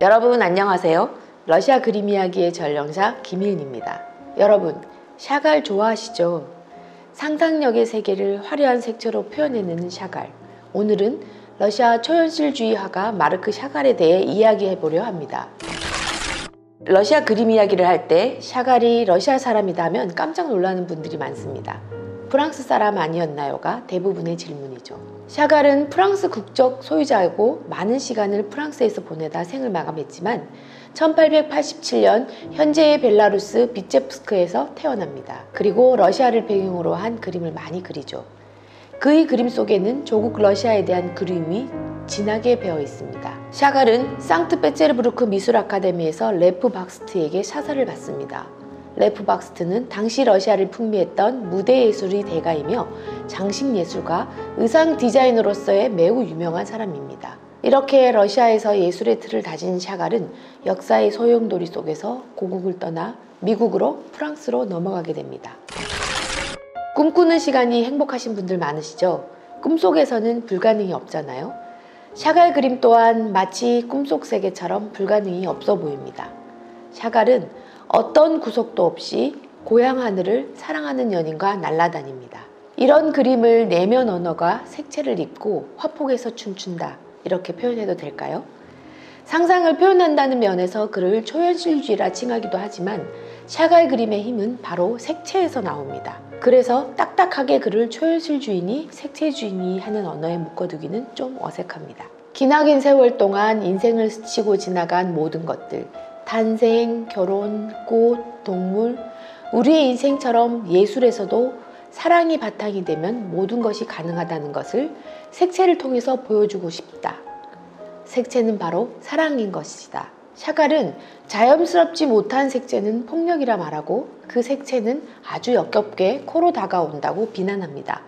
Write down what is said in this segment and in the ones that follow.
여러분 안녕하세요. 러시아 그림 이야기의 전령사 김희은입니다. 여러분, 샤갈 좋아하시죠? 상상력의 세계를 화려한 색채로 표현해내는 샤갈. 오늘은 러시아 초현실주의 화가 마르크 샤갈에 대해 이야기해보려 합니다. 러시아 그림 이야기를 할 때 샤갈이 러시아 사람이다 하면 깜짝 놀라는 분들이 많습니다. 프랑스 사람 아니었나요가 대부분의 질문이죠. 샤갈은 프랑스 국적 소유자이고 많은 시간을 프랑스에서 보내다 생을 마감했지만 1887년 현재의 벨라루스 비체프스크에서 태어납니다. 그리고 러시아를 배경으로 한 그림을 많이 그리죠. 그의 그림 속에는 조국 러시아에 대한 그림이 진하게 배어 있습니다. 샤갈은 상트페테르부르크 미술 아카데미에서 레프 박스트에게 사사를 받습니다. 레프 박스트는 당시 러시아를 풍미했던 무대 예술의 대가이며 장식 예술가, 의상 디자이너로서의 매우 유명한 사람입니다. 이렇게 러시아에서 예술의 틀을 다진 샤갈은 역사의 소용돌이 속에서 고국을 떠나 미국으로 프랑스로 넘어가게 됩니다. 꿈꾸는 시간이 행복하신 분들 많으시죠? 꿈속에서는 불가능이 없잖아요. 샤갈 그림 또한 마치 꿈속 세계처럼 불가능이 없어 보입니다. 샤갈은 어떤 구속도 없이 고향 하늘을 사랑하는 연인과 날아다닙니다. 이런 그림을 내면 언어가 색채를 입고 화폭에서 춤춘다, 이렇게 표현해도 될까요? 상상을 표현한다는 면에서 그를 초현실주의라 칭하기도 하지만 샤갈 그림의 힘은 바로 색채에서 나옵니다. 그래서 딱딱하게 그를 초현실주의니 색채주의니 하는 언어에 묶어두기는 좀 어색합니다. 기나긴 세월 동안 인생을 스치고 지나간 모든 것들, 탄생, 결혼, 꽃, 동물, 우리의 인생처럼 예술에서도 사랑이 바탕이 되면 모든 것이 가능하다는 것을 색채를 통해서 보여주고 싶다. 색채는 바로 사랑인 것이다. 샤갈은 자연스럽지 못한 색채는 폭력이라 말하고 그 색채는 아주 역겹게 코로 다가온다고 비난합니다.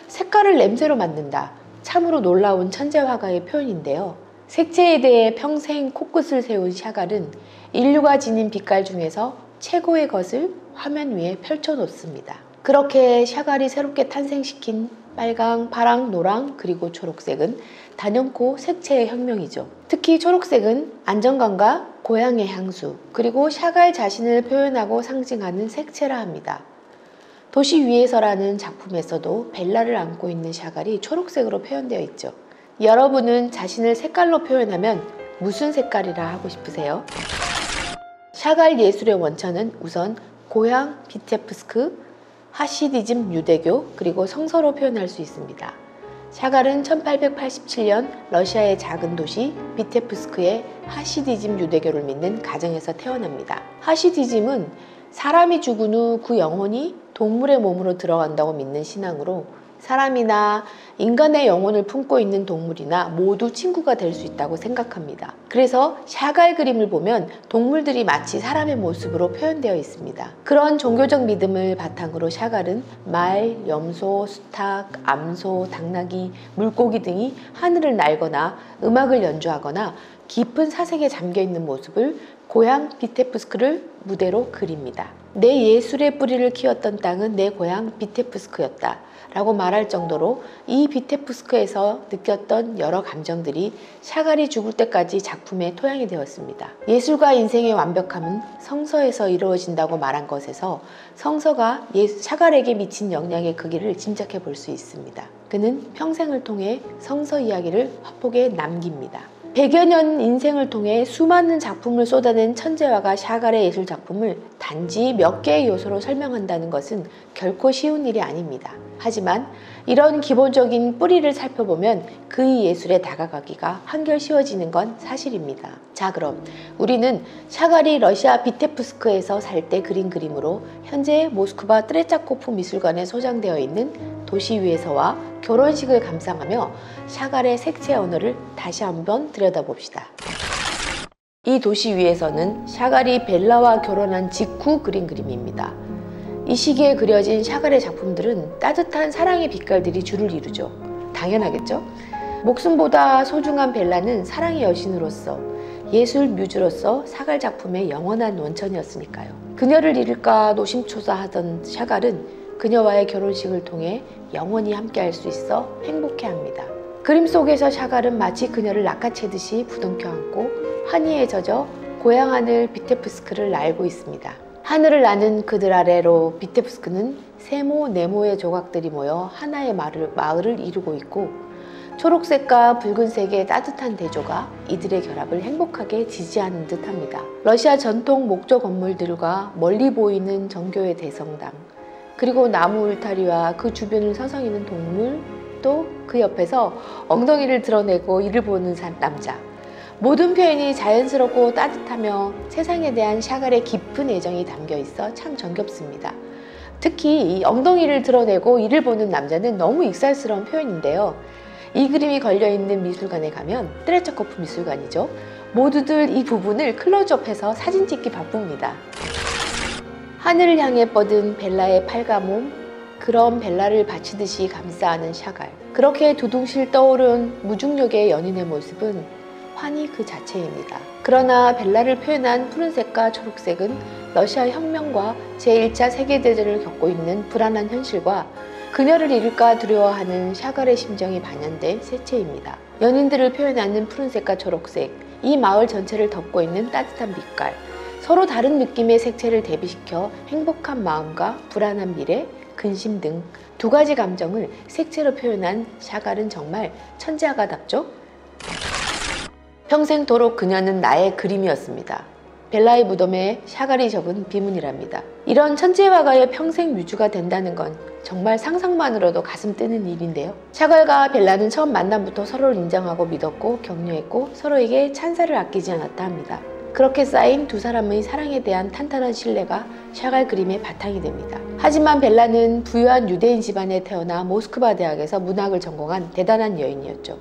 색깔을 냄새로 맡는다. 참으로 놀라운 천재 화가의 표현인데요. 색채에 대해 평생 코끝을 세운 샤갈은 인류가 지닌 빛깔 중에서 최고의 것을 화면 위에 펼쳐놓습니다. 그렇게 샤갈이 새롭게 탄생시킨 빨강, 파랑, 노랑, 그리고 초록색은 단연코 색채의 혁명이죠. 특히 초록색은 안정감과 고향의 향수, 그리고 샤갈 자신을 표현하고 상징하는 색채라 합니다. 도시 위에서라는 작품에서도 벨라를 안고 있는 샤갈이 초록색으로 표현되어 있죠. 여러분은 자신을 색깔로 표현하면 무슨 색깔이라 하고 싶으세요? 샤갈 예술의 원천은 우선 고향 비체프스크, 하시디즘 유대교, 그리고 성서로 표현할 수 있습니다. 샤갈은 1887년 러시아의 작은 도시 비체프스크의 하시디즘 유대교를 믿는 가정에서 태어납니다. 하시디즘은 사람이 죽은 후 그 영혼이 동물의 몸으로 들어간다고 믿는 신앙으로 사람이나 인간의 영혼을 품고 있는 동물이나 모두 친구가 될 수 있다고 생각합니다. 그래서 샤갈 그림을 보면 동물들이 마치 사람의 모습으로 표현되어 있습니다. 그런 종교적 믿음을 바탕으로 샤갈은 말, 염소, 수탉, 암소, 당나귀, 물고기 등이 하늘을 날거나 음악을 연주하거나 깊은 사색에 잠겨있는 모습을 고향 비테프스크를 무대로 그립니다. 내 예술의 뿌리를 키웠던 땅은 내 고향 비테프스크였다 라고 말할 정도로 이 비테프스크에서 느꼈던 여러 감정들이 샤갈이 죽을 때까지 작품에 토양이 되었습니다. 예술과 인생의 완벽함은 성서에서 이루어진다고 말한 것에서 성서가 샤갈에게 미친 영향의 크기를 짐작해 볼 수 있습니다. 그는 평생을 통해 성서 이야기를 화폭에 남깁니다. 100여 년 인생을 통해 수많은 작품을 쏟아낸 천재화가 샤갈의 예술 작품을 단지 몇 개의 요소로 설명한다는 것은 결코 쉬운 일이 아닙니다. 하지만 이런 기본적인 뿌리를 살펴보면 그의 예술에 다가가기가 한결 쉬워지는 건 사실입니다. 자, 그럼 우리는 샤갈이 러시아 비테프스크에서 살 때 그린 그림으로 현재 모스크바 트레차코프 미술관에 소장되어 있는 도시 위에서와 결혼식을 감상하며 샤갈의 색채 언어를 다시 한번 들여다봅시다. 이 도시 위에서는 샤갈이 벨라와 결혼한 직후 그린 그림입니다. 이 시기에 그려진 샤갈의 작품들은 따뜻한 사랑의 빛깔들이 주를 이루죠. 당연하겠죠? 목숨보다 소중한 벨라는 사랑의 여신으로서 예술 뮤즈로서 샤갈 작품의 영원한 원천이었으니까요. 그녀를 잃을까 노심초사하던 샤갈은 그녀와의 결혼식을 통해 영원히 함께할 수 있어 행복해합니다. 그림 속에서 샤갈은 마치 그녀를 낚아채듯이 부둥켜 안고 환희에 젖어 고향 하늘 비테프스크를 날고 있습니다. 하늘을 나는 그들 아래로 비테프스크는 세모, 네모의 조각들이 모여 하나의 마을을 이루고 있고, 초록색과 붉은색의 따뜻한 대조가 이들의 결합을 행복하게 지지하는 듯합니다. 러시아 전통 목조 건물들과 멀리 보이는 정교의 대성당, 그리고 나무 울타리와 그 주변을 서성이는 동물, 또 그 옆에서 엉덩이를 드러내고 이를 보는 남자, 모든 표현이 자연스럽고 따뜻하며 세상에 대한 샤갈의 깊은 애정이 담겨 있어 참 정겹습니다. 특히 이 엉덩이를 드러내고 이를 보는 남자는 너무 익살스러운 표현인데요. 이 그림이 걸려있는 미술관에 가면, 트레차코프 미술관이죠, 모두들 이 부분을 클로즈업해서 사진 찍기 바쁩니다. 하늘을 향해 뻗은 벨라의 팔과 몸, 그런 벨라를 받치듯이 감싸 안은 샤갈. 그렇게 두둥실 떠오른 무중력의 연인의 모습은 환희 그 자체입니다. 그러나 벨라를 표현한 푸른색과 초록색은 러시아 혁명과 제1차 세계대전을 겪고 있는 불안한 현실과 그녀를 잃을까 두려워하는 샤갈의 심정이 반영된 색채입니다. 연인들을 표현하는 푸른색과 초록색, 이 마을 전체를 덮고 있는 따뜻한 빛깔, 서로 다른 느낌의 색채를 대비시켜 행복한 마음과 불안한 미래, 근심 등 두 가지 감정을 색채로 표현한 샤갈은 정말 천재화가답죠? 평생도록 그녀는 나의 그림이었습니다. 벨라의 무덤에 샤갈이 적은 비문이랍니다. 이런 천재화가의 평생 뮤즈가 된다는 건 정말 상상만으로도 가슴 뜨는 일인데요. 샤갈과 벨라는 처음 만남부터 서로를 인정하고 믿었고 격려했고 서로에게 찬사를 아끼지 않았다 합니다. 그렇게 쌓인 두 사람의 사랑에 대한 탄탄한 신뢰가 샤갈 그림의 바탕이 됩니다. 하지만 벨라는 부유한 유대인 집안에 태어나 모스크바 대학에서 문학을 전공한 대단한 여인이었죠.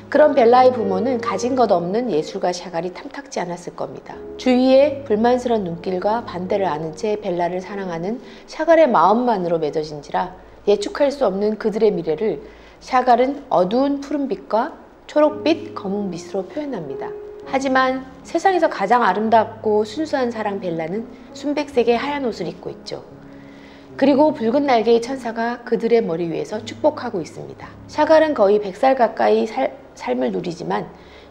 그런 벨라의 부모는 가진 것 없는 예술가 샤갈이 탐탁지 않았을 겁니다. 주위의 불만스러운 눈길과 반대를 아는 채 벨라를 사랑하는 샤갈의 마음만으로 맺어진지라 예측할 수 없는 그들의 미래를 샤갈은 어두운 푸른빛과 초록빛, 검은빛으로 표현합니다. 하지만 세상에서 가장 아름답고 순수한 사랑 벨라는 순백색의 하얀 옷을 입고 있죠. 그리고 붉은 날개의 천사가 그들의 머리 위에서 축복하고 있습니다. 샤갈은 거의 100살 가까이 삶을 누리지만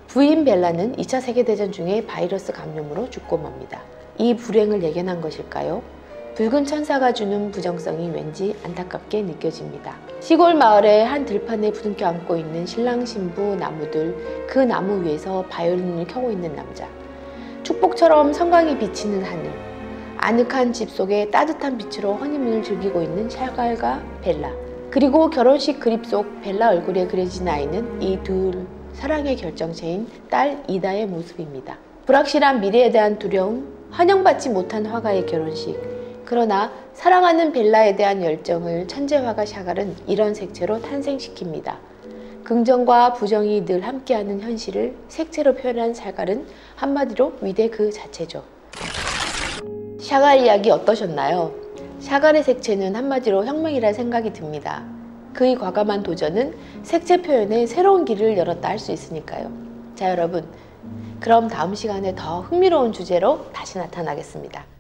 부인 벨라는 2차 세계대전 중에 바이러스 감염으로 죽고 맙니다. 이 불행을 예견한 것일까요? 붉은 천사가 주는 부정성이 왠지 안타깝게 느껴집니다. 시골 마을의 한 들판에 부둥켜 안고 있는 신랑 신부 나무들, 그 나무 위에서 바이올린을 켜고 있는 남자, 축복처럼 성광이 비치는 하늘, 아늑한 집 속에 따뜻한 빛으로 허니문을 즐기고 있는 샤갈과 벨라, 그리고 결혼식 그림 속 벨라 얼굴에 그려진 아이는 이 둘 사랑의 결정체인 딸 이다의 모습입니다. 불확실한 미래에 대한 두려움, 환영받지 못한 화가의 결혼식, 그러나 사랑하는 벨라에 대한 열정을 천재화가 샤갈은 이런 색채로 탄생시킵니다. 긍정과 부정이 늘 함께하는 현실을 색채로 표현한 샤갈은 한마디로 위대 그 자체죠. 샤갈 이야기 어떠셨나요? 샤갈의 색채는 한마디로 혁명이라 생각이 듭니다. 그의 과감한 도전은 색채 표현에 새로운 길을 열었다 할 수 있으니까요. 자, 여러분, 그럼 다음 시간에 더 흥미로운 주제로 다시 나타나겠습니다.